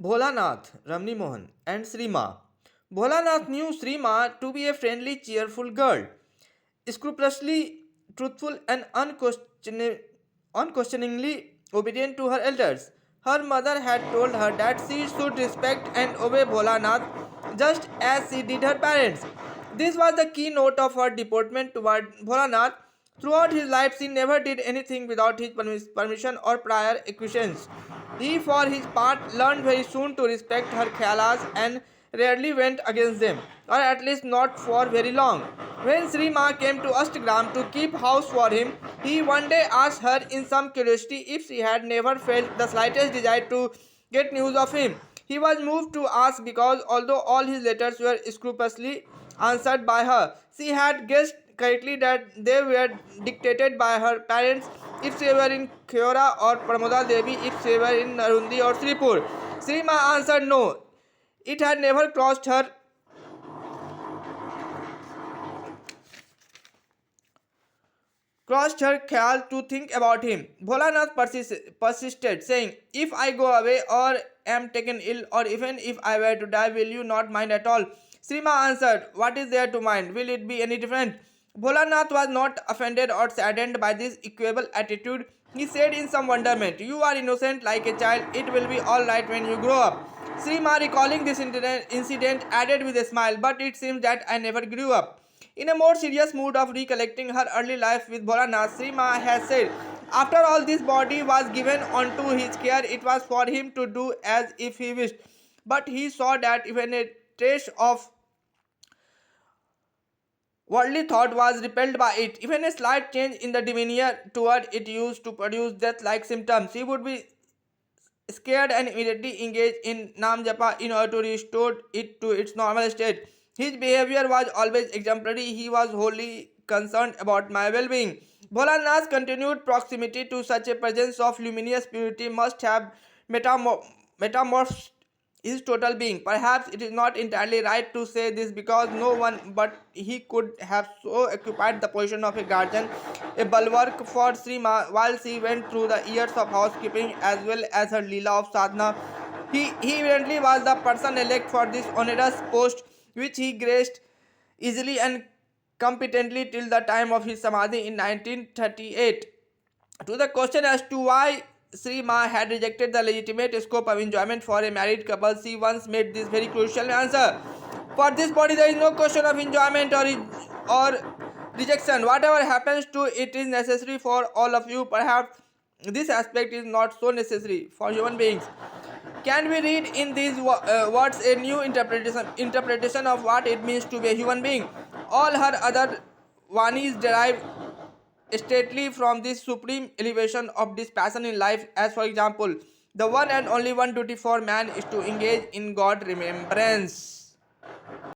Bholanath, Ramni Mohan, and Sri Ma. Bholanath knew Sri Ma to be a friendly, cheerful girl, scrupulously truthful and unquestioningly obedient to her elders. Her mother had told her that she should respect and obey Bholanath just as she did her parents. This was the keynote of her deportment toward Bholanath. Throughout his life, she never did anything without his permission or prior acquiescence. He, for his part, learned very soon to respect her khayalas and rarely went against them, or at least not for very long. When Sri Ma came to Ashtagram to keep house for him, he one day asked her in some curiosity if she had never felt the slightest desire to get news of him. He was moved to ask because although all his letters were scrupulously answered by her, she had guessed correctly that they were dictated by her parents if they were in Khyora, or Pramoda Devi if they were in Narundi or Sripur. Sri Ma answered no. It had never crossed her khayal to think about him. Bholanath persisted, saying, "If I go away or am taken ill, or even if I were to die, will you not mind at all?" Srima answered, "What is there to mind? Will it be any different?" Bholanath was not offended or saddened by this equable attitude. He said in some wonderment, "You are innocent like a child. It will be all right when you grow up." Srima, recalling this incident, added with a smile, "But it seems that I never grew up." In a more serious mood of recollecting her early life with Bholanath, Sri Ma has said, "After all this body was given onto his care, it was for him to do as if he wished. But he saw that even a trace of worldly thought was repelled by it. Even a slight change in the demeanor toward it used to produce death-like symptoms. He would be scared and immediately engaged in Nam Japa in order to restore it to its normal state. His behavior was always exemplary. He was wholly concerned about my well-being." Bholanath's continued proximity to such a presence of luminous purity must have metamorphosed his total being. Perhaps it is not entirely right to say this because no one but he could have so occupied the position of a guardian, a bulwark for Sri Ma while she went through the years of housekeeping as well as her Leela of sadhana. He evidently was the person elect for this onerous post, which he graced easily and competently till the time of his samadhi in 1938. To the question as to why Sri Ma had rejected the legitimate scope of enjoyment for a married couple, she once made this very crucial answer: "For this body, there is no question of enjoyment or rejection. Whatever happens to it is necessary for all of you. Perhaps this aspect is not so necessary for human beings." Can we read in these words a new interpretation of what it means to be a human being? All her other vanis derive stately from this supreme elevation of this passion in life, as for example, the one and only one duty for man is to engage in God remembrance.